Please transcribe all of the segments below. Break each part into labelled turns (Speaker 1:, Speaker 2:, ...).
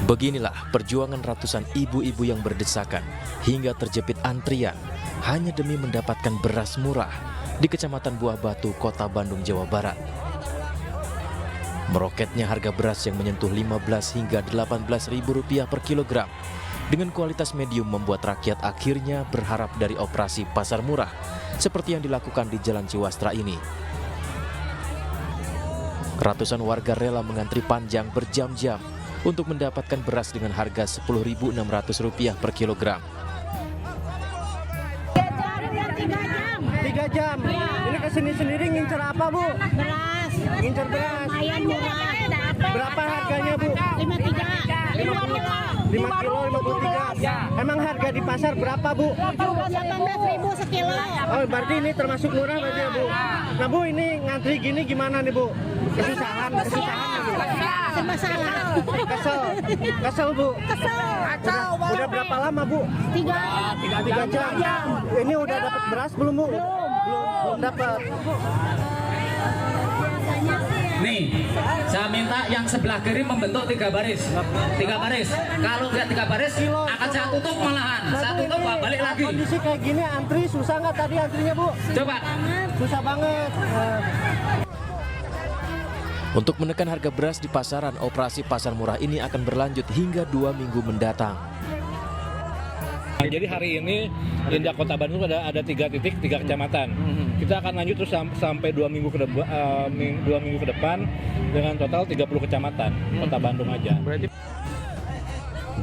Speaker 1: Beginilah perjuangan ratusan ibu-ibu yang berdesakan hingga terjepit antrian hanya demi mendapatkan beras murah di Kecamatan Buah Batu, Kota Bandung, Jawa Barat. Meroketnya harga beras yang menyentuh 15 hingga 18 ribu rupiah per kilogram dengan kualitas medium membuat rakyat akhirnya berharap dari operasi pasar murah seperti yang dilakukan di Jalan Ciwastra ini. Ratusan warga rela mengantri panjang berjam-jam untuk mendapatkan beras dengan harga Rp10.600 per kilogram.
Speaker 2: 3 jam. Ini kesini sendiri ngincer apa, Bu?
Speaker 3: Beras.
Speaker 2: Ngincer beras.
Speaker 3: Lumayan murah.
Speaker 2: Berapa harganya, Bu?
Speaker 3: 5 kilo
Speaker 2: 5 kilo 53. Emang harga di pasar berapa, Bu?
Speaker 3: 18.000 sekilo.
Speaker 2: Oh, berarti ini termasuk murah berarti ya, Bu? Nah, Bu, ini ngantri gini gimana nih, Bu? Kesusahan ya, Bu?
Speaker 3: Masalah.
Speaker 2: Kesel, Bu? Udah berapa lama, Bu? 3 jam. Ini udah dapat beras belum, Bu? Belum dapat.
Speaker 4: Nih, saya minta yang sebelah kiri membentuk 3 baris. 3 baris. Kalau nggak 3 baris, akan saya tutup malahan. Saya tutup, balik lagi.
Speaker 2: Kondisi kayak gini antri susah nggak tadi antrinya, Bu?
Speaker 4: Coba.
Speaker 2: Susah banget.
Speaker 1: Untuk menekan harga beras di pasaran, operasi pasar murah ini akan berlanjut hingga 2 minggu mendatang.
Speaker 5: Jadi hari ini di Kota Bandung ada 3 titik, 3 kecamatan. Kita akan lanjut terus sampai 2 minggu ke depan dengan total 30 kecamatan Kota Bandung aja.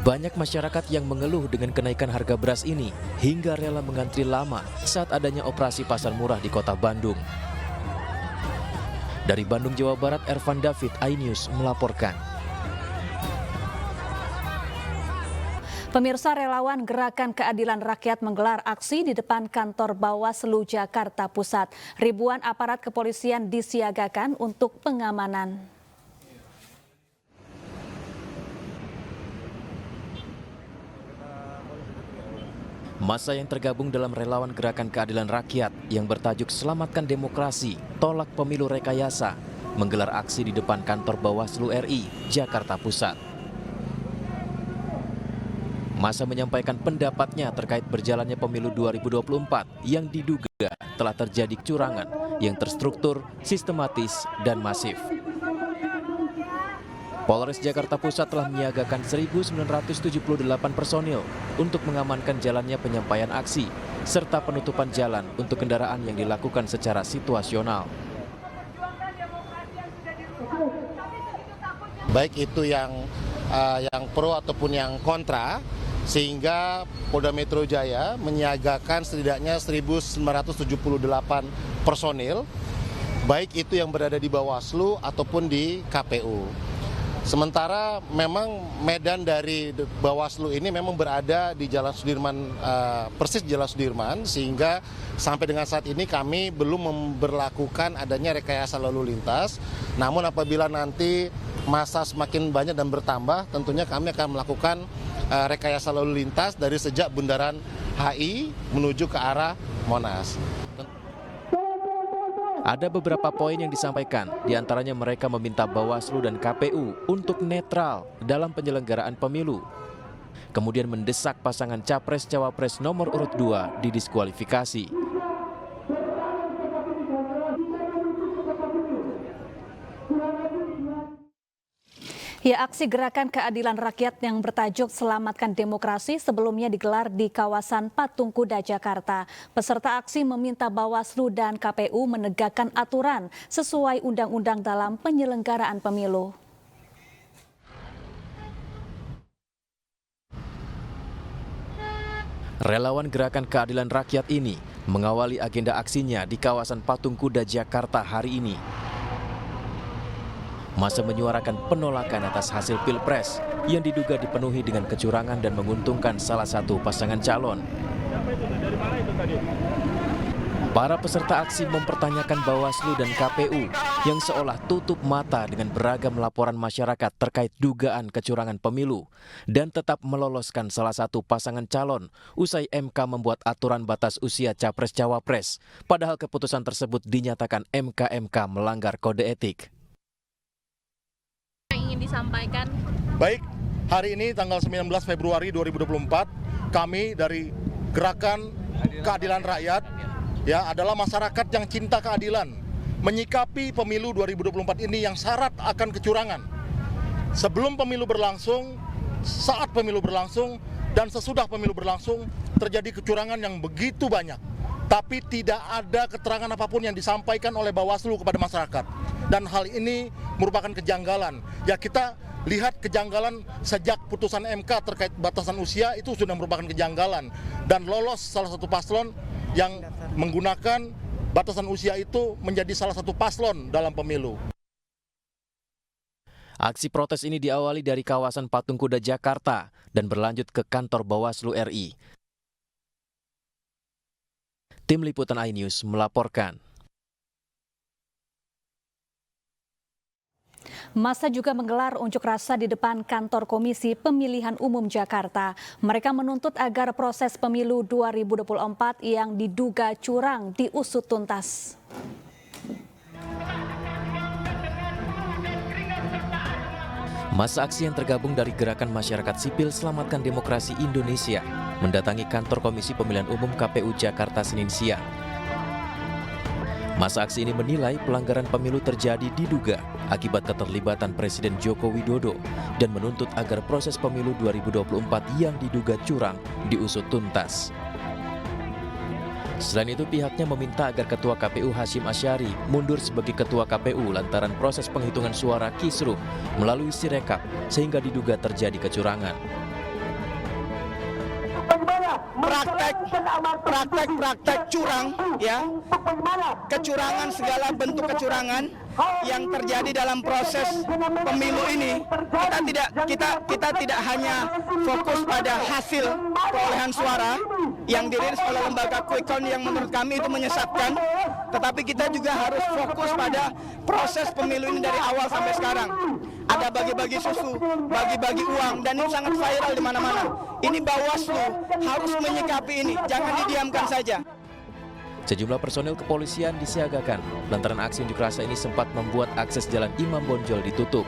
Speaker 1: Banyak masyarakat yang mengeluh dengan kenaikan harga beras ini hingga rela mengantri lama saat adanya operasi pasar murah di Kota Bandung. Dari Bandung, Jawa Barat, Ervan David, iNews melaporkan.
Speaker 6: Pemirsa, relawan Gerakan Keadilan Rakyat menggelar aksi di depan kantor Bawaslu Jakarta Pusat. Ribuan aparat kepolisian disiagakan untuk pengamanan.
Speaker 1: Massa yang tergabung dalam relawan Gerakan Keadilan Rakyat yang bertajuk Selamatkan Demokrasi, Tolak Pemilu Rekayasa, menggelar aksi di depan kantor Bawaslu RI, Jakarta Pusat. Massa menyampaikan pendapatnya terkait berjalannya pemilu 2024 yang diduga telah terjadi kecurangan yang terstruktur, sistematis, dan masif. Polres Jakarta Pusat telah menyiagakan 1.978 personil untuk mengamankan jalannya penyampaian aksi serta penutupan jalan untuk kendaraan yang dilakukan secara situasional.
Speaker 7: Baik itu yang pro ataupun yang kontra, sehingga Polda Metro Jaya menyiagakan setidaknya 1.978 personil, baik itu yang berada di Bawaslu ataupun di KPU. Sementara memang medan dari Bawaslu ini memang berada di Jalan Sudirman, persis Jalan Sudirman, sehingga sampai dengan saat ini kami belum memberlakukan adanya rekayasa lalu lintas. Namun apabila nanti massa semakin banyak dan bertambah, tentunya kami akan melakukan rekayasa lalu lintas dari sejak Bundaran HI menuju ke arah Monas.
Speaker 1: Ada beberapa poin yang disampaikan, diantaranya mereka meminta Bawaslu dan KPU untuk netral dalam penyelenggaraan pemilu. Kemudian mendesak pasangan Capres-Cawapres nomor urut 2 didiskualifikasi.
Speaker 6: Ya, aksi Gerakan Keadilan Rakyat yang bertajuk Selamatkan Demokrasi sebelumnya digelar di kawasan Patung Kuda, Jakarta. Peserta aksi meminta Bawaslu dan KPU menegakkan aturan sesuai undang-undang dalam penyelenggaraan pemilu.
Speaker 1: Relawan Gerakan Keadilan Rakyat ini mengawali agenda aksinya di kawasan Patung Kuda, Jakarta hari ini. Massa menyuarakan penolakan atas hasil Pilpres yang diduga dipenuhi dengan kecurangan dan menguntungkan salah satu pasangan calon. Para peserta aksi mempertanyakan Bawaslu dan KPU yang seolah tutup mata dengan beragam laporan masyarakat terkait dugaan kecurangan pemilu dan tetap meloloskan salah satu pasangan calon usai MK membuat aturan batas usia Capres-Cawapres, padahal keputusan tersebut dinyatakan MK melanggar kode etik.
Speaker 8: Ingin disampaikan?
Speaker 9: Baik,
Speaker 7: Hari ini tanggal 19 Februari 2024, kami dari Gerakan Keadilan Rakyat ya adalah masyarakat yang cinta keadilan, menyikapi pemilu 2024 ini yang syarat akan kecurangan. Sebelum pemilu berlangsung, saat pemilu berlangsung, dan sesudah pemilu berlangsung terjadi kecurangan yang begitu banyak. Tapi tidak ada keterangan apapun yang disampaikan oleh Bawaslu kepada masyarakat. Dan hal ini merupakan kejanggalan. Ya, kita lihat kejanggalan sejak putusan MK terkait batasan usia itu sudah merupakan kejanggalan. Dan lolos salah satu paslon yang menggunakan batasan usia itu menjadi salah satu paslon dalam pemilu.
Speaker 1: Aksi protes ini diawali dari kawasan Patung Kuda Jakarta dan berlanjut ke kantor Bawaslu RI. Tim Liputan iNews melaporkan.
Speaker 6: Massa juga menggelar unjuk rasa di depan kantor Komisi Pemilihan Umum Jakarta. Mereka menuntut agar proses pemilu 2024 yang diduga curang diusut tuntas.
Speaker 1: Massa aksi yang tergabung dari Gerakan Masyarakat Sipil Selamatkan Demokrasi Indonesia mendatangi kantor Komisi Pemilihan Umum KPU Jakarta Senin siang. Massa aksi ini menilai pelanggaran pemilu terjadi diduga akibat keterlibatan Presiden Joko Widodo dan menuntut agar proses pemilu 2024 yang diduga curang diusut tuntas. Selain itu, pihaknya meminta agar Ketua KPU Hashim Asyari mundur sebagai Ketua KPU lantaran proses penghitungan suara kisruh melalui Sirekap sehingga diduga terjadi kecurangan.
Speaker 2: Praktek curang, ya, kecurangan, segala bentuk kecurangan yang terjadi dalam proses pemilu ini. Kita tidak hanya fokus pada hasil perolehan suara yang dirilis oleh lembaga quick count yang menurut kami itu menyesatkan, tetapi kita juga harus fokus pada proses pemilu ini dari awal sampai sekarang. Ada bagi-bagi susu, bagi-bagi uang, dan ini sangat viral di mana-mana. Ini Bawaslu harus menyikapi ini, jangan didiamkan saja.
Speaker 1: Sejumlah personil kepolisian disiagakan lantaran aksi unjuk rasa ini sempat membuat akses jalan Imam Bonjol ditutup.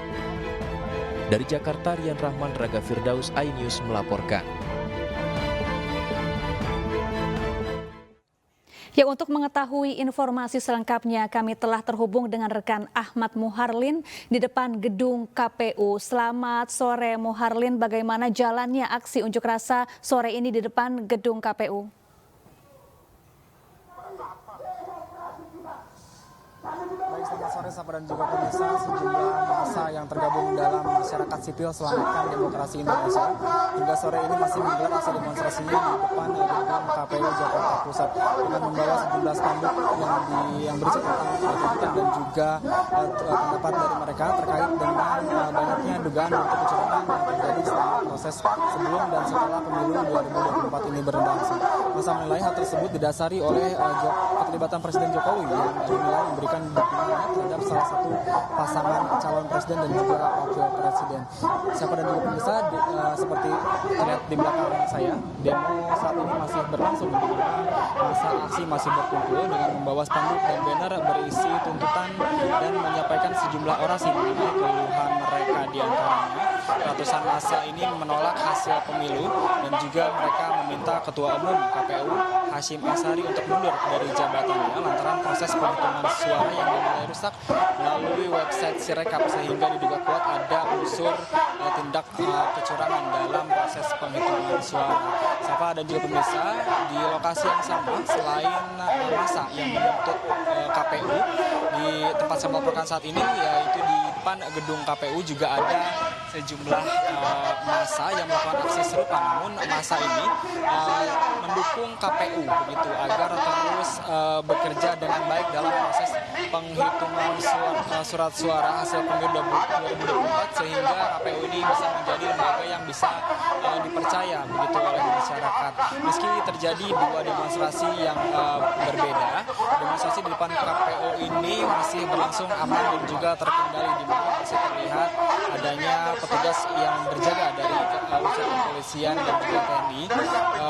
Speaker 1: Dari Jakarta, Rian Rahman, Raga Firdaus, iNews melaporkan.
Speaker 6: Ya, untuk mengetahui informasi selengkapnya kami telah terhubung dengan rekan Ahmad Muharlin di depan gedung KPU. Selamat sore Muharlin, bagaimana jalannya aksi unjuk rasa sore ini di depan gedung KPU?
Speaker 8: Baik, selamat sore Sapa dan juga pemirsa. Sejumlah massa yang tergabung dalam masyarakat sipil Selamatkan Demokrasi Indonesia hingga sore ini masih menggelar aksi demonstrasinya di depan gedung KPU Jakarta Pusat dengan membawa sejumlah spanduk yang berisi tentang tuntutan dan juga pendapat dari mereka terkait dengan banyaknya dugaan untuk kecurangan yang terjadi selama proses sebelum dan setelah pemilu 2024 ini berlangsung. Massa menilai hal tersebut didasari oleh keterlibatan Presiden Jokowi yang dinilai memberikan dukungan terhadap salah satu pasangan calon presiden dan juga wakil presiden. Siapa dan juga pemirsa, seperti terlihat di belakang saya, demo saat ini masih berlangsung di mana massa aksi masih berkumpul dengan membawa spanduk dan banner berisi tuntutan dan menyampaikan sejumlah orasi mengenai keluhan mereka. Di antaranya ratusan massa ini menolak hasil pemilu dan juga mereka meminta Ketua Umum KPU Hashim Asyari untuk mundur dari jabatannya lantaran proses penghitungan suara yang dinilai rusak melalui website Sirekap sehingga diduga kuat ada unsur tindak kecurangan dalam proses penghitungan suara. Sapa dan juga pemirsa, di lokasi yang sama selain massa yang menuntut KPU di tempat saya melaporkan saat ini, yaitu di depan gedung KPU juga ada sejumlah massa yang melakukan aksi serupa, namun massa ini mendukung KPU begitu agar terus bekerja dengan baik dalam proses penghitungan surat suara hasil pemilu 2024 sehingga KPU ini bisa menjadi lembaga yang bisa dipercaya begitu oleh masyarakat. Meski terjadi dua demonstrasi yang berbeda, demonstrasi di depan KPU ini masih berlangsung aman dan juga terkendali, di mana masih terlihat adanya petugas yang berjaga dari unsur kepolisian dan juga TNI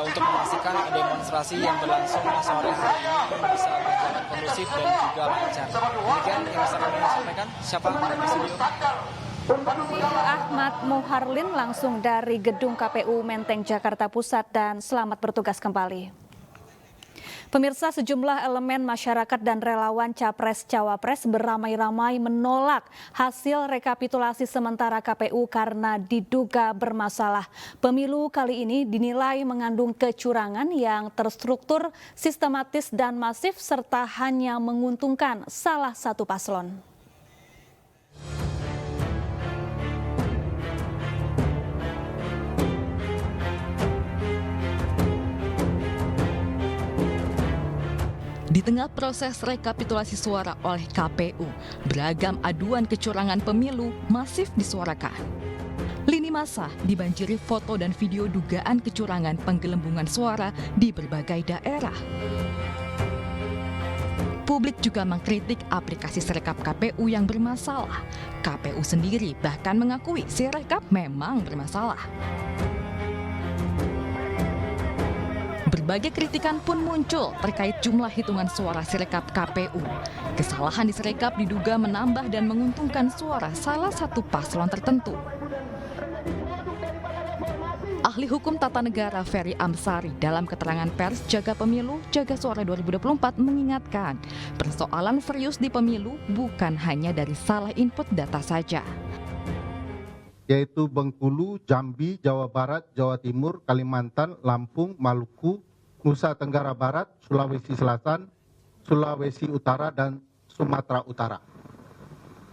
Speaker 8: untuk memastikan demonstrasi yang berlangsung sore hari ini bisa berjalan kondusif dan juga lancar. Demikian yang bisa kami sampaikan. Siapa di studio?
Speaker 6: Ahmad Muharlin langsung dari Gedung KPU Menteng, Jakarta Pusat, dan selamat bertugas kembali. Pemirsa, sejumlah elemen masyarakat dan relawan Capres-Cawapres beramai-ramai menolak hasil rekapitulasi sementara KPU karena diduga bermasalah. Pemilu kali ini dinilai mengandung kecurangan yang terstruktur, sistematis dan masif serta hanya menguntungkan salah satu paslon.
Speaker 9: Di tengah proses rekapitulasi suara oleh KPU, beragam aduan kecurangan pemilu masif disuarakan. Lini masa dibanjiri foto dan video dugaan kecurangan penggelembungan suara di berbagai daerah. Publik juga mengkritik aplikasi Sirekap KPU yang bermasalah. KPU sendiri bahkan mengakui Sirekap memang bermasalah. Berbagai kritikan pun muncul terkait jumlah hitungan suara Sirekap KPU. Kesalahan di Sirekap diduga menambah dan menguntungkan suara salah satu paslon tertentu. Ahli Hukum Tata Negara Ferry Amsari dalam keterangan pers Jaga Pemilu, Jaga Suara 2024 mengingatkan, persoalan serius di pemilu bukan hanya dari salah input data saja.
Speaker 7: Yaitu Bengkulu, Jambi, Jawa Barat, Jawa Timur, Kalimantan, Lampung, Maluku, Nusa Tenggara Barat, Sulawesi Selatan, Sulawesi Utara, dan Sumatera Utara.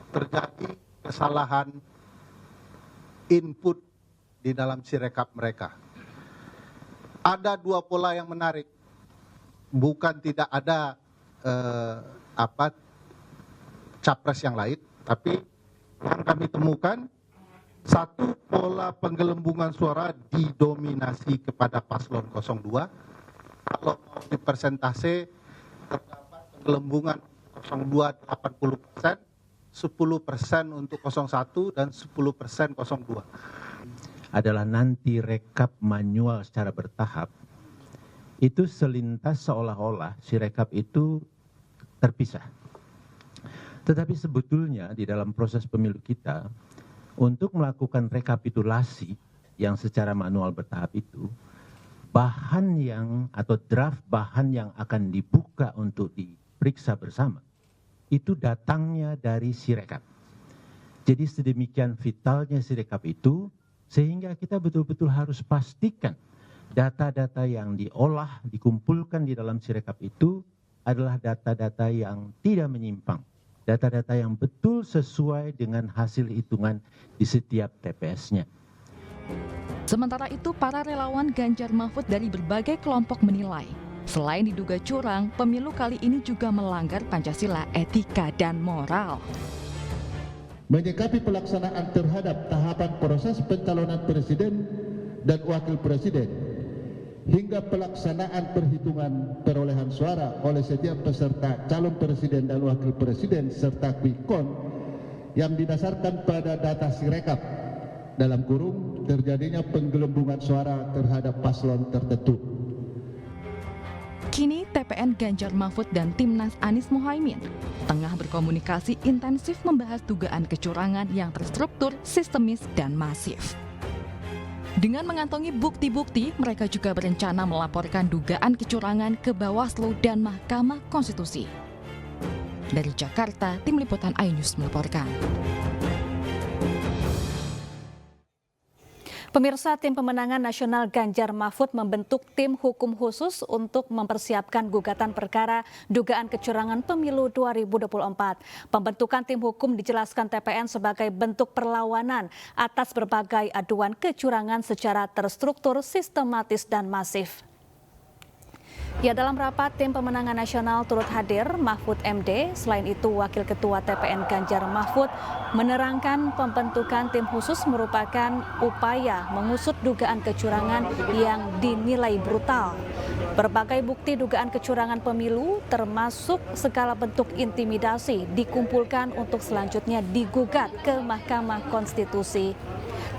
Speaker 7: Terjadi kesalahan input di dalam Sirekap mereka. Ada dua pola yang menarik. Bukan tidak ada capres yang lain, tapi yang kami temukan, satu, pola penggelembungan suara didominasi kepada paslon 02. Kalau mau di persentase, terdapat penggelembungan 02 80%, 10% untuk 01 dan 10% 02.
Speaker 10: Adalah nanti rekap manual secara bertahap, itu selintas seolah-olah Sirekap itu terpisah. Tetapi sebetulnya di dalam proses pemilu kita, untuk melakukan rekapitulasi yang secara manual bertahap itu, bahan yang atau draft bahan yang akan dibuka untuk diperiksa bersama, itu datangnya dari Sirekap. Jadi sedemikian vitalnya Sirekap itu, sehingga kita betul-betul harus pastikan data-data yang diolah, dikumpulkan di dalam Sirekap itu adalah data-data yang tidak menyimpang. Data-data yang betul sesuai dengan hasil hitungan di setiap TPS-nya.
Speaker 9: Sementara itu, para relawan Ganjar Mahfud dari berbagai kelompok menilai, selain diduga curang, pemilu kali ini juga melanggar Pancasila, etika, dan moral.
Speaker 11: Menyikapi pelaksanaan terhadap tahapan proses pencalonan presiden dan wakil presiden, hingga pelaksanaan perhitungan perolehan suara oleh setiap peserta calon presiden dan wakil presiden serta quick count yang didasarkan pada data Sirekap, dalam kurung terjadinya penggelembungan suara terhadap paslon tertentu.
Speaker 9: Kini TPN Ganjar Mahfud dan Timnas Anies Muhaimin tengah berkomunikasi intensif membahas dugaan kecurangan yang terstruktur, sistemis, dan masif. Dengan mengantongi bukti-bukti, mereka juga berencana melaporkan dugaan kecurangan ke Bawaslu dan Mahkamah Konstitusi. Dari Jakarta, Tim Liputan iNews melaporkan.
Speaker 6: Pemirsa, Tim Pemenangan Nasional Ganjar Mahfud membentuk tim hukum khusus untuk mempersiapkan gugatan perkara dugaan kecurangan pemilu 2024. Pembentukan tim hukum dijelaskan TPN sebagai bentuk perlawanan atas berbagai aduan kecurangan secara terstruktur, sistematis, dan masif. Ya, dalam rapat Tim Pemenangan Nasional turut hadir Mahfud MD. Selain itu, Wakil Ketua TPN Ganjar Mahfud menerangkan pembentukan tim khusus merupakan upaya mengusut dugaan kecurangan yang dinilai brutal. Berbagai bukti dugaan kecurangan pemilu termasuk segala bentuk intimidasi dikumpulkan untuk selanjutnya digugat ke Mahkamah Konstitusi.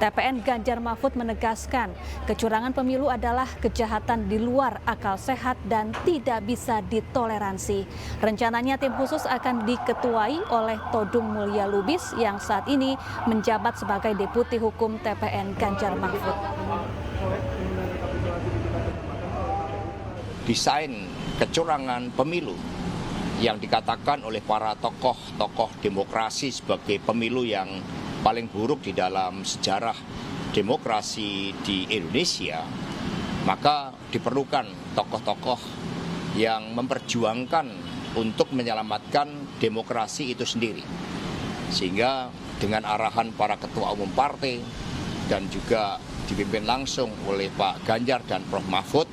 Speaker 6: TPN Ganjar Mahfud menegaskan kecurangan pemilu adalah kejahatan di luar akal sehat dan tidak bisa ditoleransi. Rencananya tim khusus akan diketuai oleh Todung Mulya Lubis yang saat ini menjabat sebagai Deputi Hukum TPN Ganjar Mahfud.
Speaker 12: Desain kecurangan pemilu yang dikatakan oleh para tokoh-tokoh demokrasi sebagai pemilu yang paling buruk di dalam sejarah demokrasi di Indonesia, maka diperlukan tokoh-tokoh yang memperjuangkan untuk menyelamatkan demokrasi itu sendiri. Sehingga dengan arahan para ketua umum partai dan juga dipimpin langsung oleh Pak Ganjar dan Prof. Mahfud,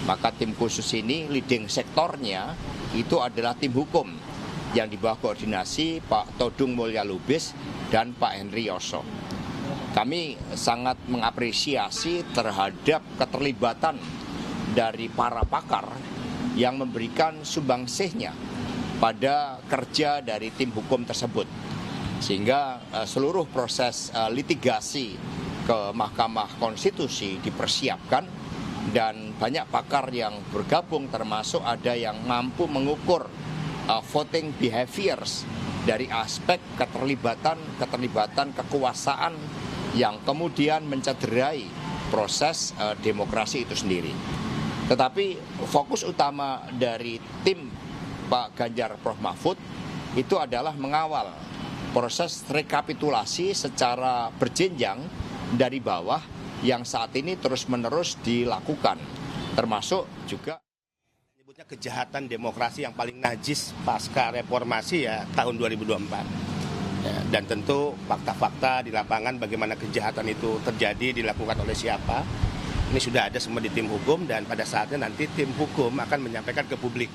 Speaker 12: maka tim khusus ini leading sektornya itu adalah tim hukum yang di bawah koordinasi Pak Todung Mulya Lubis dan Pak Henry Yoso. Kami sangat mengapresiasi terhadap keterlibatan dari para pakar yang memberikan sumbangsihnya pada kerja dari tim hukum tersebut. Sehingga seluruh proses litigasi ke Mahkamah Konstitusi dipersiapkan dan banyak pakar yang bergabung, termasuk ada yang mampu mengukur voting behaviors dari aspek keterlibatan kekuasaan yang kemudian mencederai proses demokrasi itu sendiri. Tetapi fokus utama dari tim Pak Ganjar Prof. Mahfud itu adalah mengawal proses rekapitulasi secara berjenjang dari bawah yang saat ini terus-menerus dilakukan, termasuk juga
Speaker 13: menyebutnya kejahatan demokrasi yang paling najis pasca reformasi ya tahun 2024. Ya, dan tentu fakta-fakta di lapangan bagaimana kejahatan itu terjadi, dilakukan oleh siapa, ini sudah ada semua di tim hukum dan pada saatnya nanti tim hukum akan menyampaikan ke publik.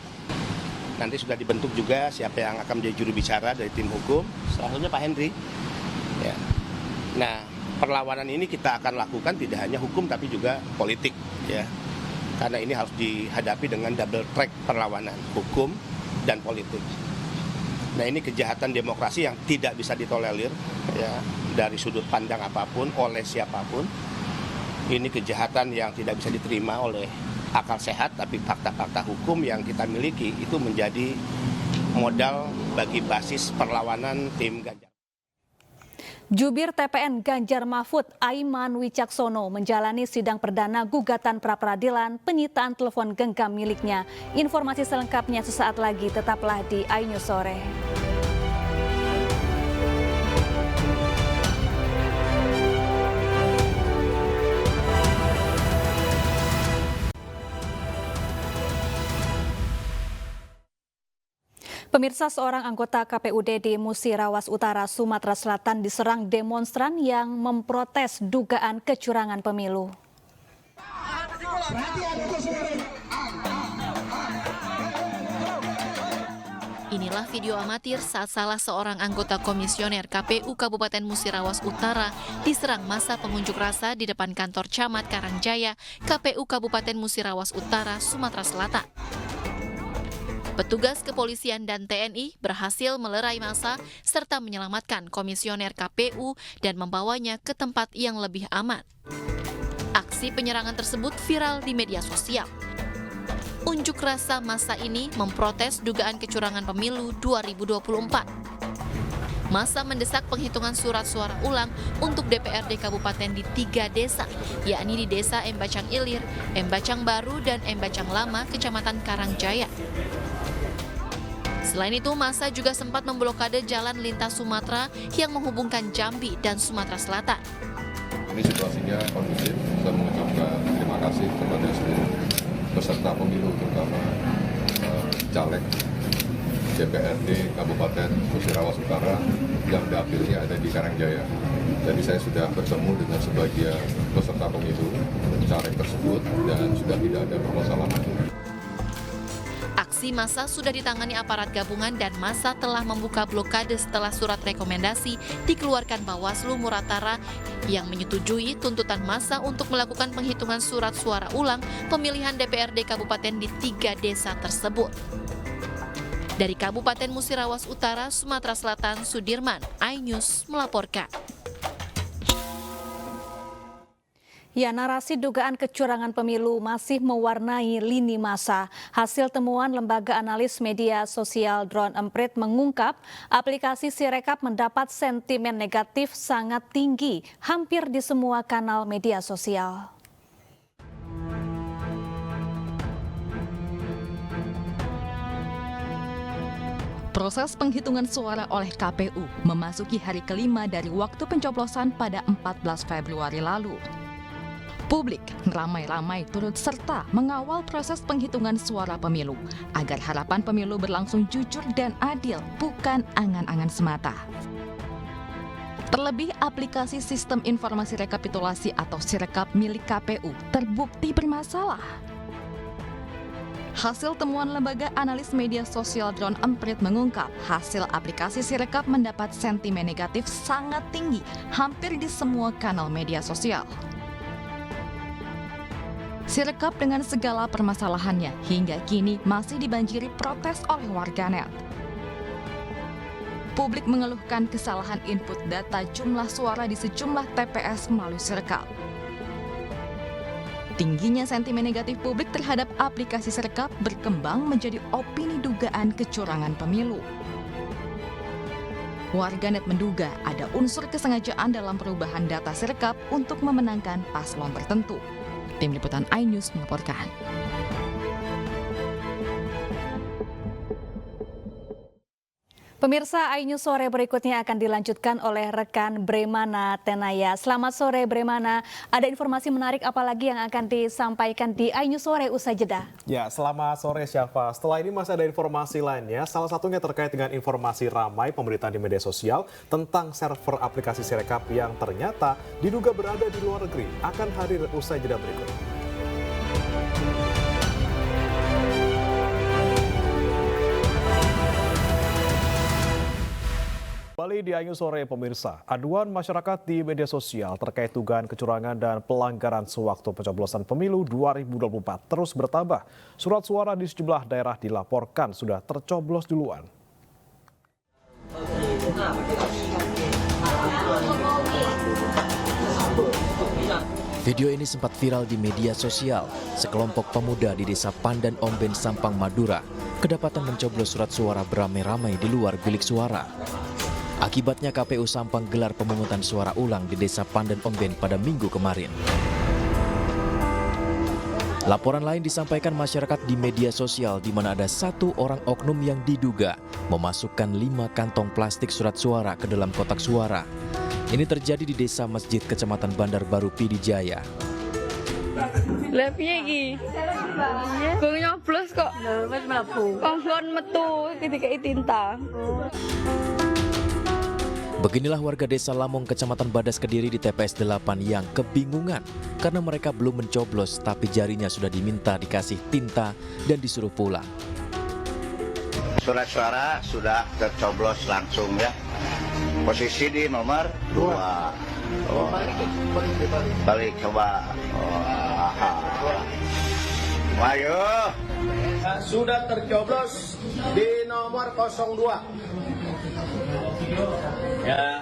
Speaker 13: Nanti sudah dibentuk juga siapa yang akan menjadi juru bicara dari tim hukum, salah satunya Pak Henry. Ya. Nah, perlawanan ini kita akan lakukan tidak hanya hukum tapi juga politik, ya. Karena ini harus dihadapi dengan double track perlawanan, hukum dan politik. Nah, ini kejahatan demokrasi yang tidak bisa ditolerir, ya, dari sudut pandang apapun oleh siapapun. Ini kejahatan yang tidak bisa diterima oleh akal sehat, tapi fakta-fakta hukum yang kita miliki itu menjadi modal bagi basis perlawanan tim Ganjar.
Speaker 6: Jubir TPN Ganjar Mahfud, Aiman Wicaksono, menjalani sidang perdana gugatan pra-peradilan penyitaan telepon genggam miliknya. Informasi selengkapnya sesaat lagi, tetaplah di iNews Sore. Pemirsa, seorang anggota KPUD di Musirawas Utara, Sumatera Selatan diserang demonstran yang memprotes dugaan kecurangan pemilu.
Speaker 14: Inilah video amatir saat salah seorang anggota komisioner KPU Kabupaten Musirawas Utara diserang massa pengunjuk rasa di depan kantor Camat Karangjaya, KPU Kabupaten Musirawas Utara, Sumatera Selatan. Petugas kepolisian dan TNI berhasil melerai massa serta menyelamatkan komisioner KPU dan membawanya ke tempat yang lebih aman. Aksi penyerangan tersebut viral di media sosial. Unjuk rasa massa ini memprotes dugaan kecurangan pemilu 2024. Massa mendesak penghitungan surat suara ulang untuk DPRD Kabupaten di 3 desa, yakni di Desa Embacang Ilir, Embacang Baru, dan Embacang Lama, Kecamatan Karangjaya. Selain itu, massa juga sempat memblokade jalan lintas Sumatera yang menghubungkan Jambi dan Sumatera Selatan.
Speaker 15: Ini situasinya kondusif, saya mengucapkan terima kasih kepada seluruh peserta pemilu, terutama caleg DPRD Kabupaten Musirawas Utara yang dapilnya ada di Karangjaya. Jadi saya sudah bertemu dengan sebagian peserta pemilu, caleg tersebut, dan sudah tidak ada permasalahan.
Speaker 14: Aksi massa sudah ditangani aparat gabungan dan massa telah membuka blokade setelah surat rekomendasi dikeluarkan Bawaslu Muratara yang menyetujui tuntutan massa untuk melakukan penghitungan surat suara ulang pemilihan DPRD Kabupaten di 3 desa tersebut. Dari Kabupaten Musirawas Utara, Sumatera Selatan, Sudirman, iNews melaporkan.
Speaker 6: Ya, narasi dugaan kecurangan pemilu masih mewarnai lini masa. Hasil temuan Lembaga Analis Media Sosial Drone Emprit mengungkap aplikasi Sirekap mendapat sentimen negatif sangat tinggi hampir di semua kanal media sosial.
Speaker 9: Proses penghitungan suara oleh KPU memasuki hari kelima dari waktu pencoblosan pada 14 Februari lalu. Publik ramai-ramai turut serta mengawal proses penghitungan suara pemilu agar harapan pemilu berlangsung jujur dan adil, bukan angan-angan semata. Terlebih aplikasi Sistem Informasi Rekapitulasi atau Sirekap milik KPU terbukti bermasalah. Hasil temuan Lembaga Analis Media Sosial Drone Emprit mengungkap hasil aplikasi Sirekap mendapat sentimen negatif sangat tinggi hampir di semua kanal media sosial. Sirekap dengan segala permasalahannya hingga kini masih dibanjiri protes oleh warganet. Publik mengeluhkan kesalahan input data jumlah suara di sejumlah TPS melalui Sirekap. Tingginya sentimen negatif publik terhadap aplikasi Sirekap berkembang menjadi opini dugaan kecurangan pemilu. Warganet menduga ada unsur kesengajaan dalam perubahan data Sirekap untuk memenangkan paslon tertentu. Tim Liputan iNews melaporkan.
Speaker 6: Pemirsa, iNews sore berikutnya akan dilanjutkan oleh rekan Bremana Tenaya. Selamat sore Bremana, ada informasi menarik apa lagi yang akan disampaikan di iNews sore usai jeda?
Speaker 16: Ya, selamat sore Syafa. Setelah ini masih ada informasi lainnya, salah satunya terkait dengan informasi ramai pemberitaan di media sosial tentang server aplikasi Sirekap yang ternyata diduga berada di luar negeri. Akan hadir usai jeda berikut. Kembali di iNews sore pemirsa, aduan masyarakat di media sosial terkait dugaan kecurangan dan pelanggaran sewaktu pencoblosan pemilu 2024 terus bertambah. Surat suara di sejumlah daerah dilaporkan sudah tercoblos duluan.
Speaker 1: Video ini sempat viral di media sosial. Sekelompok pemuda di Desa Pandan Omben, Sampang, Madura kedapatan mencoblos surat suara beramai-ramai di luar bilik suara. Akibatnya KPU Sampang gelar pemungutan suara ulang di Desa Pandan Omben pada Minggu kemarin. Laporan lain disampaikan masyarakat di media sosial di mana ada satu orang oknum yang diduga memasukkan 5 kantong plastik surat suara ke dalam kotak suara. Ini terjadi di Desa Masjid Kecamatan Bandar Baru Pidijaya.
Speaker 17: Lebih lagi, gue nyoblos kok. Konfon metu ketika tinta.
Speaker 1: Beginilah warga Desa Lamong, Kecamatan Badas, Kediri di TPS 8 yang kebingungan karena mereka belum mencoblos tapi jarinya sudah diminta dikasih tinta dan disuruh pulang.
Speaker 18: Surat suara sudah tercoblos langsung ya. Posisi di nomor 2. Balik coba. Ayo.
Speaker 19: Sudah tercoblos di nomor 02. Ya,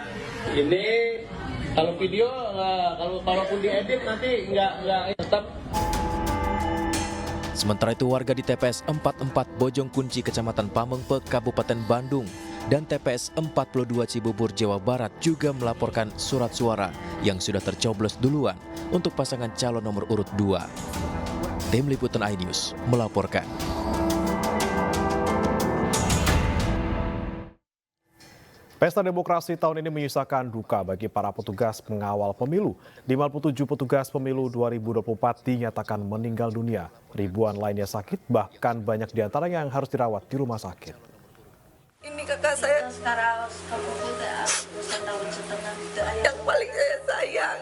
Speaker 19: ini kalau video kalaupun diedit nanti nggak tetap.
Speaker 1: Sementara itu warga di TPS 44 Bojong Kunci Kecamatan Pamengpe Kabupaten Bandung dan TPS 42 Cibubur Jawa Barat juga melaporkan surat suara yang sudah tercoblos duluan untuk pasangan calon nomor urut 2. Tim Liputan iNews melaporkan.
Speaker 16: Pesta demokrasi tahun ini menyisakan duka bagi para petugas pengawal pemilu. 57 petugas pemilu 2024 dinyatakan meninggal dunia. Ribuan lainnya sakit, bahkan banyak diantara yang harus dirawat di rumah sakit.
Speaker 20: Ini kakak saya sekarang yang paling saya sayang.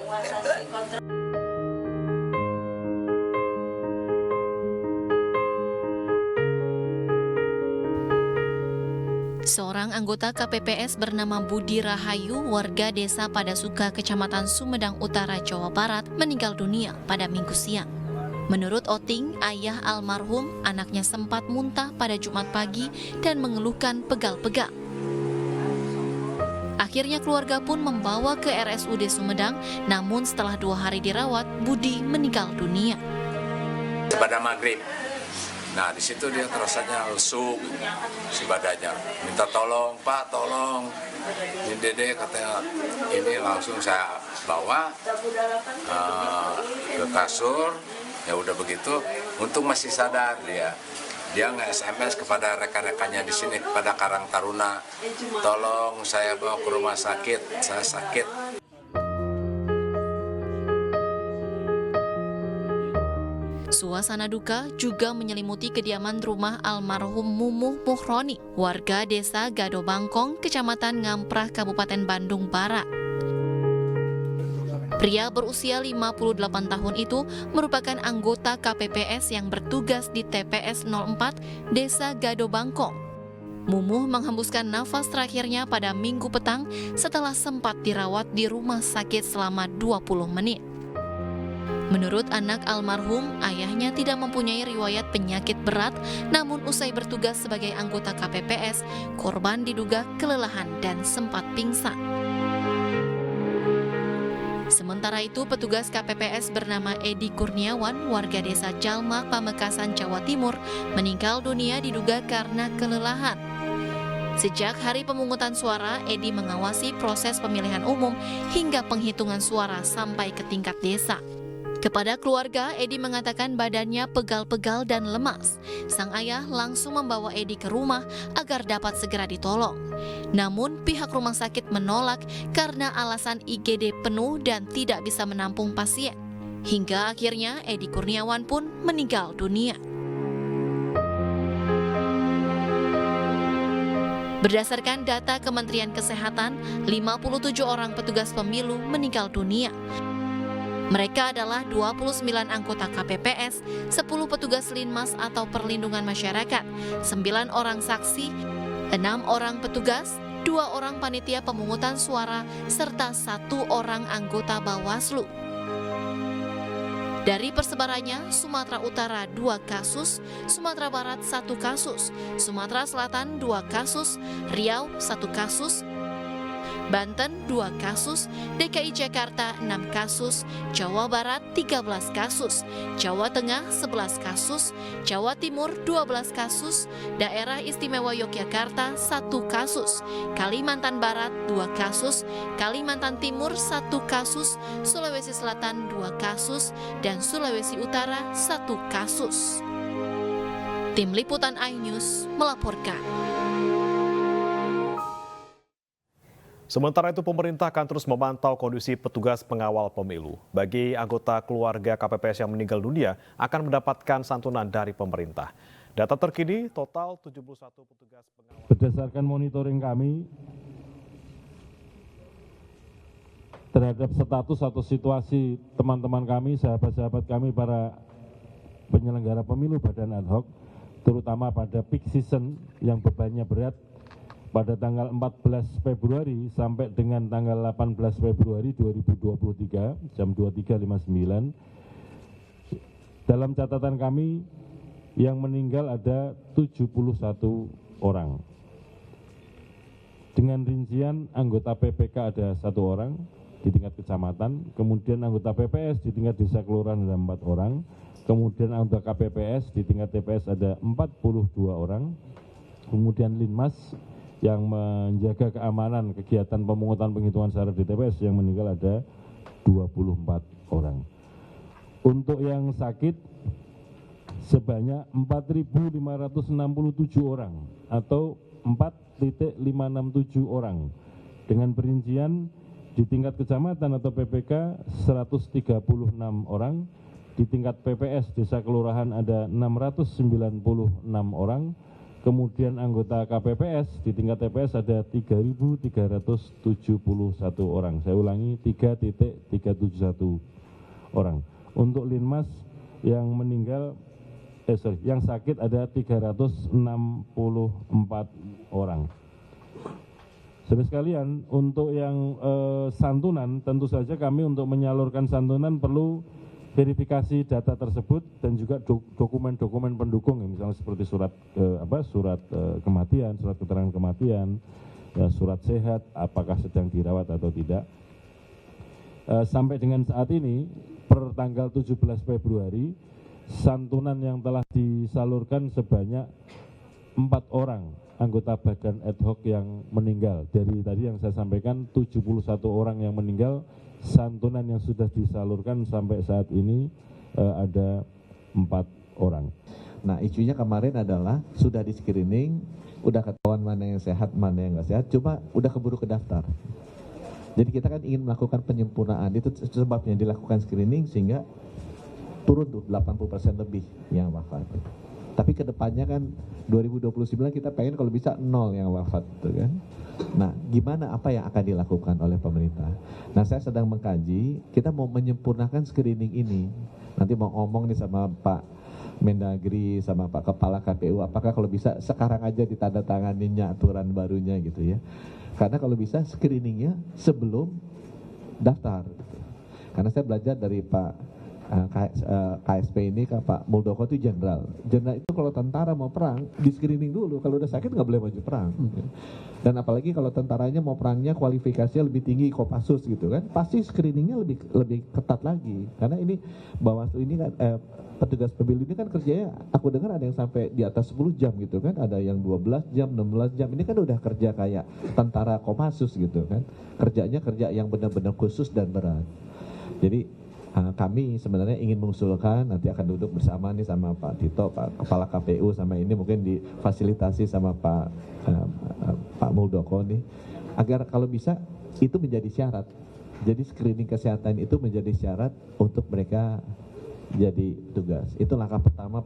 Speaker 14: Seorang anggota KPPS bernama Budi Rahayu, warga Desa Padasuka, Kecamatan Sumedang Utara, Jawa Barat, meninggal dunia pada Minggu siang. Menurut Oting, ayah almarhum, anaknya sempat muntah pada Jumat pagi dan mengeluhkan pegal-pegal. Akhirnya keluarga pun membawa ke RSUD Sumedang, namun setelah 2 hari dirawat, Budi meninggal dunia.
Speaker 21: Pada maghrib, nah di situ dia terasanya lesu si badannya, minta tolong, Pak tolong, ini Dede katanya, ini langsung saya bawa ke kasur, ya udah begitu, untung masih sadar dia nge-SMS kepada rekan-rekannya di sini, kepada Karang Taruna, tolong saya bawa ke rumah sakit, saya sakit.
Speaker 14: Suasana duka juga menyelimuti kediaman rumah almarhum Mumuh Muhroni, warga desa Gado Bangkong, Kecamatan Ngamprah, Kabupaten Bandung Barat. Pria berusia 58 tahun itu merupakan anggota KPPS yang bertugas di TPS 04 Desa Gado Bangkong. Mumuh menghembuskan nafas terakhirnya pada Minggu petang setelah sempat dirawat di rumah sakit selama 20 menit. Menurut anak almarhum, ayahnya tidak mempunyai riwayat penyakit berat, namun usai bertugas sebagai anggota KPPS, korban diduga kelelahan dan sempat pingsan. Sementara itu, petugas KPPS bernama Edi Kurniawan, warga desa Jalmak, Pamekasan, Jawa Timur, meninggal dunia diduga karena kelelahan. Sejak hari pemungutan suara, Edi mengawasi proses pemilihan umum hingga penghitungan suara sampai ke tingkat desa. Kepada keluarga, Edi mengatakan badannya pegal-pegal dan lemas. Sang ayah langsung membawa Edi ke rumah agar dapat segera ditolong. Namun pihak rumah sakit menolak karena alasan IGD penuh dan tidak bisa menampung pasien. Hingga akhirnya Edi Kurniawan pun meninggal dunia. Berdasarkan data Kementerian Kesehatan, 57 orang petugas pemilu meninggal dunia. Mereka adalah 29 anggota KPPS, 10 petugas Linmas atau Perlindungan Masyarakat, 9 orang saksi, 6 orang petugas, 2 orang panitia pemungutan suara, serta 1 orang anggota Bawaslu. Dari persebarannya, Sumatera Utara 2 kasus, Sumatera Barat 1 kasus, Sumatera Selatan 2 kasus, Riau 1 kasus, Banten 2 kasus, DKI Jakarta 6 kasus, Jawa Barat 13 kasus, Jawa Tengah 11 kasus, Jawa Timur 12 kasus, Daerah Istimewa Yogyakarta 1 kasus, Kalimantan Barat 2 kasus, Kalimantan Timur 1 kasus, Sulawesi Selatan 2 kasus, dan Sulawesi Utara 1 kasus. Tim Liputan iNews melaporkan.
Speaker 16: Sementara itu, pemerintah akan terus memantau kondisi petugas pengawal pemilu. Bagi anggota keluarga KPPS yang meninggal dunia akan mendapatkan santunan dari pemerintah. Data terkini, total 71 petugas pengawal.
Speaker 22: Berdasarkan monitoring kami terhadap status atau situasi teman-teman kami, sahabat-sahabat kami, para penyelenggara pemilu badan ad hoc, terutama pada peak season yang bebannya berat, pada tanggal 14 Februari sampai dengan tanggal 18 Februari 2023 jam 23.59. Dalam catatan kami yang meninggal ada 71 orang. Dengan rincian anggota PPK ada 1 orang di tingkat kecamatan, kemudian anggota PPS di tingkat desa kelurahan ada 4 orang, kemudian anggota KPPS di tingkat TPS ada 42 orang, kemudian Linmas yang menjaga keamanan kegiatan pemungutan penghitungan suara di TPS yang meninggal ada 24 orang. Untuk yang sakit sebanyak 4.567 orang atau 4,567 orang. Dengan perincian di tingkat kecamatan atau PPK 136 orang, di tingkat PPS desa kelurahan ada 696 orang, kemudian anggota KPPS di tingkat TPS ada 3.371 orang. Saya ulangi, 3.371 orang. Untuk Linmas yang meninggal, yang sakit ada 364 orang. Saudara sekalian, untuk yang santunan, tentu saja kami untuk menyalurkan santunan perlu verifikasi data tersebut dan juga dokumen-dokumen pendukung, misalnya seperti surat kematian, surat keterangan kematian, surat sehat, apakah sedang dirawat atau tidak. Sampai dengan saat ini, per tanggal 17 Februari, santunan yang telah disalurkan sebanyak 4 orang anggota badan ad hoc yang meninggal. Dari tadi yang saya sampaikan 71 orang yang meninggal, santunan yang sudah disalurkan sampai saat ini ada 4 orang.
Speaker 3: Nah, isunya kemarin adalah sudah di screening, udah ketahuan mana yang sehat, mana yang nggak sehat, cuma udah keburu ke daftar. Jadi kita kan ingin melakukan penyempurnaan, itu sebabnya dilakukan screening sehingga turun tuh 80% lebih yang wafat. Tapi kedepannya kan 2029 kita pengen kalau bisa 0 yang wafat, gitu kan. Nah, gimana, apa yang akan dilakukan oleh pemerintah? Nah, saya sedang mengkaji, kita mau menyempurnakan screening ini. Nanti mau ngomong nih sama Pak Mendagri, sama Pak Kepala KPU, apakah kalau bisa sekarang aja ditandatanganinya aturan barunya gitu ya. Karena kalau bisa screeningnya sebelum daftar. Gitu. Karena saya belajar dari Pak KSP ini ke Pak Muldoko itu jenderal. Jenderal itu kalau tentara mau perang di screening dulu, kalau udah sakit nggak boleh maju perang. Dan apalagi kalau tentaranya mau perangnya kualifikasinya lebih tinggi Kopassus gitu kan, pasti screeningnya lebih ketat lagi. Karena ini Bawaslu ini kan petugas pemilu ini kan kerjanya, aku dengar ada yang sampai di atas 10 jam gitu kan, ada yang 12 jam, 16 jam. Ini kan udah kerja kayak tentara Kopassus gitu kan. Kerjanya kerja yang benar-benar khusus dan berat. Jadi kami sebenarnya ingin mengusulkan, nanti akan duduk bersama nih sama Pak Tito, Pak Kepala KPU, sama ini mungkin difasilitasi sama Pak Muldoko nih, agar kalau bisa itu menjadi syarat. Jadi screening kesehatan itu menjadi syarat untuk mereka jadi tugas. Itu langkah pertama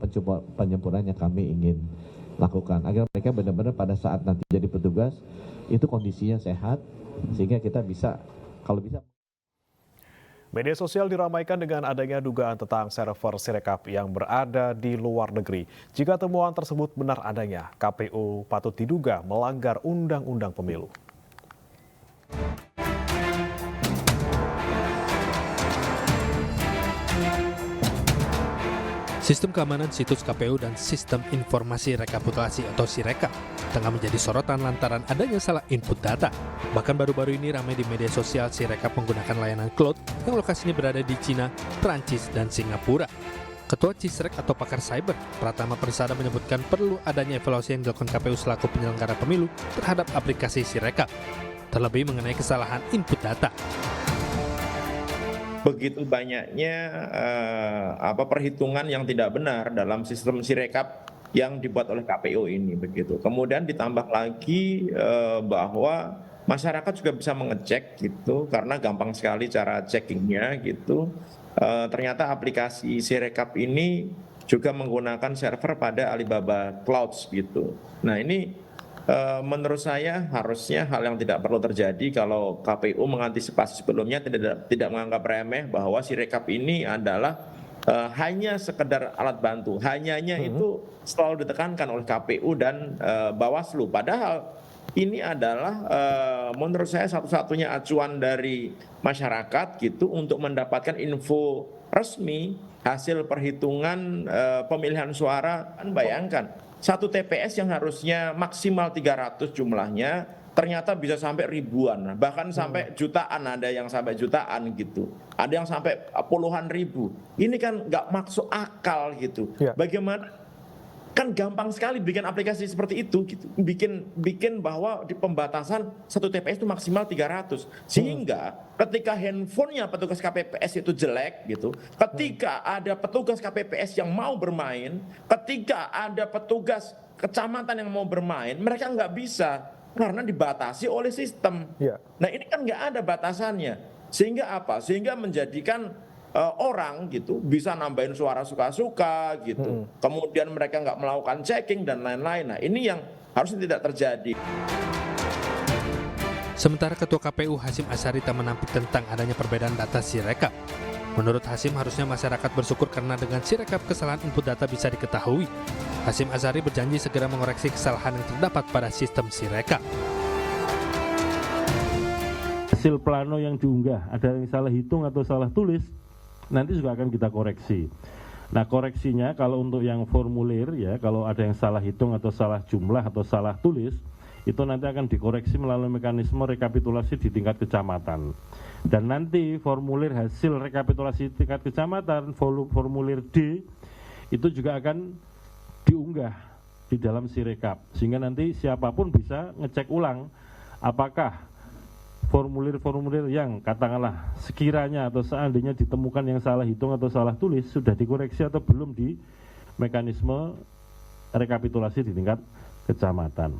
Speaker 3: penyempurnaan yang kami ingin lakukan, agar mereka benar-benar pada saat nanti jadi petugas itu kondisinya sehat, sehingga kita bisa, kalau bisa.
Speaker 16: Media sosial diramaikan dengan adanya dugaan tentang server Sirekap yang berada di luar negeri. Jika temuan tersebut benar adanya, KPU patut diduga melanggar Undang-Undang Pemilu.
Speaker 4: Sistem keamanan situs KPU dan Sistem Informasi Rekapitulasi atau Sirekap tengah menjadi sorotan lantaran adanya salah input data. Bahkan baru-baru ini ramai di media sosial Sirekap menggunakan layanan cloud yang lokasinya berada di Cina, Perancis, dan Singapura. Ketua Cisrek atau pakar cyber, Pratama Persada menyebutkan perlu adanya evaluasi yang dilakukan KPU selaku penyelenggara pemilu terhadap aplikasi Sirekap, terlebih mengenai kesalahan input data.
Speaker 23: Begitu banyaknya perhitungan yang tidak benar dalam sistem Sirekap yang dibuat oleh KPU ini begitu. Kemudian ditambah lagi bahwa masyarakat juga bisa mengecek gitu, karena gampang sekali cara checkingnya gitu. Ternyata aplikasi Sirekap ini juga menggunakan server pada Alibaba Clouds gitu. Nah ini menurut saya harusnya hal yang tidak perlu terjadi kalau KPU mengantisipasi sebelumnya, tidak menganggap remeh bahwa Sirekap ini adalah hanya sekedar alat bantu. Hanyanya itu selalu ditekankan oleh KPU dan Bawaslu. Padahal ini adalah menurut saya satu-satunya acuan dari masyarakat gitu untuk mendapatkan info resmi hasil perhitungan pemilihan suara. Bayangkan, satu TPS yang harusnya maksimal 300 jumlahnya ternyata bisa sampai ribuan, bahkan sampai jutaan, ada yang sampai jutaan gitu, ada yang sampai puluhan ribu. Ini kan nggak masuk akal gitu. Bagaimana? Kan gampang sekali bikin aplikasi seperti itu gitu. Bikin bahwa di pembatasan satu TPS itu maksimal 300. Sehingga ketika handphonenya petugas KPPS itu jelek gitu, ketika ada petugas KPPS yang mau bermain, ketika ada petugas kecamatan yang mau bermain, mereka nggak bisa karena dibatasi oleh sistem. Nah ini kan nggak ada batasannya. Sehingga apa? Sehingga menjadikan orang gitu bisa nambahin suara suka-suka gitu. Kemudian mereka nggak melakukan checking dan lain-lain. Nah ini yang harusnya tidak terjadi.
Speaker 4: Sementara Ketua KPU Hasyim Asyari tak menampik tentang adanya perbedaan data Sirekap. Menurut Hasyim, harusnya masyarakat bersyukur karena dengan Sirekap kesalahan input data bisa diketahui. Hasyim Asyari berjanji segera mengoreksi kesalahan yang terdapat pada sistem Sirekap.
Speaker 22: Hasil plano yang diunggah, ada yang salah hitung atau salah tulis, nanti juga akan kita koreksi. Nah koreksinya kalau untuk yang formulir ya, kalau ada yang salah hitung atau salah jumlah atau salah tulis, itu nanti akan dikoreksi melalui mekanisme rekapitulasi di tingkat kecamatan. Dan nanti formulir hasil rekapitulasi tingkat kecamatan, formulir D, itu juga akan diunggah di dalam Sirekap. Sehingga nanti siapapun bisa ngecek ulang apakah formulir-formulir yang katakanlah sekiranya atau seandainya ditemukan yang salah hitung atau salah tulis sudah dikoreksi atau belum di mekanisme rekapitulasi di tingkat kecamatan.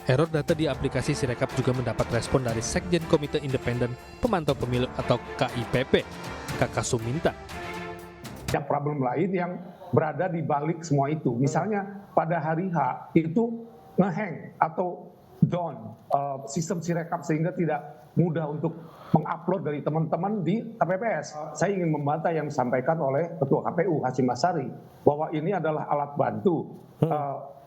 Speaker 4: Error data di aplikasi Sirekap juga mendapat respon dari Sekjen Komite Independen Pemantau Pemilu atau KIPP, Kakak Suminta.
Speaker 2: Yang problem lain yang berada di balik semua itu, misalnya pada hari H itu ngehang atau down sistem Sirekap sehingga tidak mudah untuk mengupload dari teman-teman di KPPS. Saya ingin membantah yang disampaikan oleh Ketua KPU Hasyim Asyari bahwa ini adalah alat bantu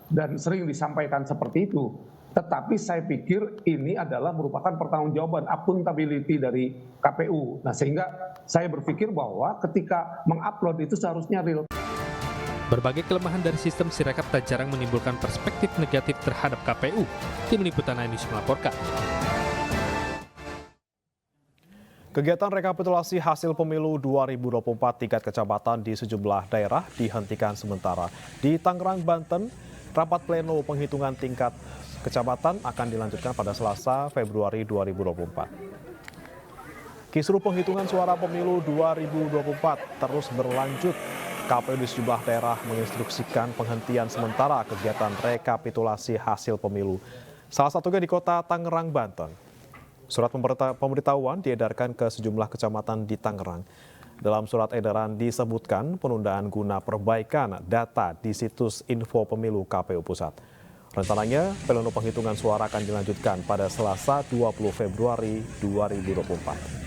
Speaker 2: dan sering disampaikan seperti itu. Tetapi saya pikir ini adalah merupakan pertanggungjawaban accountability dari KPU. Nah, sehingga saya berpikir bahwa ketika mengupload itu seharusnya real.
Speaker 4: Berbagai kelemahan dari sistem Sirekap tak jarang menimbulkan perspektif negatif terhadap KPU. Tim Liputan News melaporkan.
Speaker 16: Kegiatan rekapitulasi hasil pemilu 2024 tingkat kecamatan di sejumlah daerah dihentikan sementara. Di Tangerang, Banten, rapat pleno penghitungan tingkat kecamatan akan dilanjutkan pada Selasa, Februari 2024. Kisruh penghitungan suara pemilu 2024 terus berlanjut. KPU di sejumlah daerah menginstruksikan penghentian sementara kegiatan rekapitulasi hasil pemilu. Salah satunya di kota Tangerang, Banten. Surat pemberitahuan diedarkan ke sejumlah kecamatan di Tangerang. Dalam surat edaran disebutkan penundaan guna perbaikan data di situs info pemilu KPU Pusat. Rencananya, pleno penghitungan suara akan dilanjutkan pada Selasa 20 Februari 2024.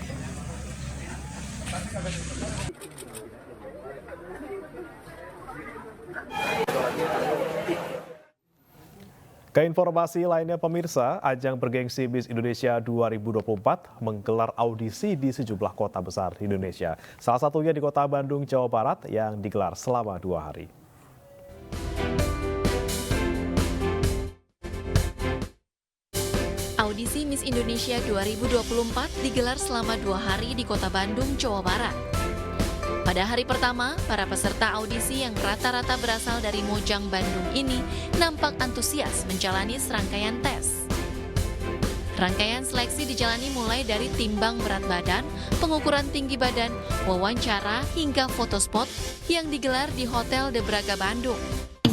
Speaker 16: Keinformasi lainnya pemirsa, ajang bergengsi Miss Indonesia 2024 menggelar audisi di sejumlah kota besar di Indonesia. Salah satunya di kota Bandung, Jawa Barat yang digelar selama 2 hari.
Speaker 14: Audisi Miss Indonesia 2024 digelar selama 2 hari di kota Bandung, Jawa Barat. Pada hari pertama, para peserta audisi yang rata-rata berasal dari Mojang, Bandung ini nampak antusias menjalani serangkaian tes. Rangkaian seleksi dijalani mulai dari timbang berat badan, pengukuran tinggi badan, wawancara, hingga foto spot yang digelar di Hotel De Braga, Bandung.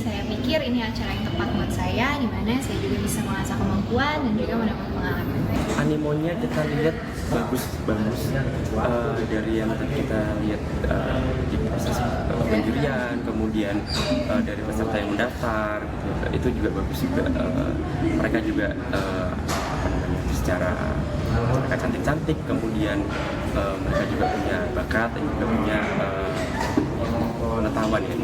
Speaker 5: Saya pikir ini acara yang tepat buat saya, di mana saya juga bisa mengasah kemampuan dan juga mendapat pengalaman. Animonya kita lihat
Speaker 8: bagus dari yang kita lihat di proses penjurian, kemudian dari peserta yang mendaftar, itu juga bagus juga. Mereka juga secara mereka cantik-cantik, kemudian mereka juga punya bakat dan juga punya pengetahuan ya.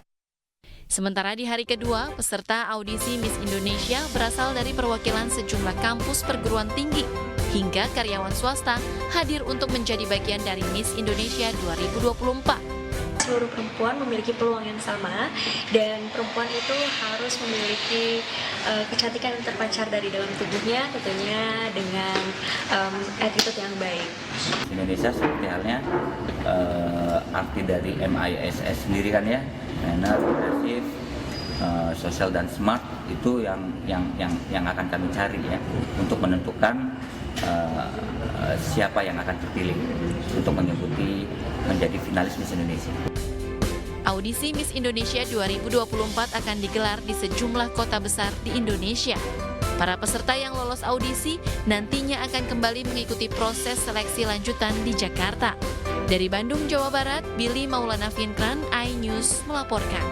Speaker 14: Sementara di hari kedua, peserta audisi Miss Indonesia berasal dari perwakilan sejumlah kampus perguruan tinggi hingga karyawan swasta hadir untuk menjadi bagian dari Miss Indonesia 2024.
Speaker 5: Seluruh perempuan memiliki peluang yang sama dan perempuan itu harus memiliki kecantikan yang terpancar dari dalam tubuhnya, tentunya dengan attitude yang baik.
Speaker 24: Indonesia seperti halnya arti dari MISS sendiri kan ya, manner, progresif, sosial dan smart, itu yang akan kami cari ya untuk menentukan siapa yang akan terpilih untuk mengikuti menjadi finalis Miss Indonesia.
Speaker 14: Audisi Miss Indonesia 2024 akan digelar di sejumlah kota besar di Indonesia. Para peserta yang lolos audisi nantinya akan kembali mengikuti proses seleksi lanjutan di Jakarta. Dari Bandung, Jawa Barat, Billy Maulana Finkran, iNews melaporkan.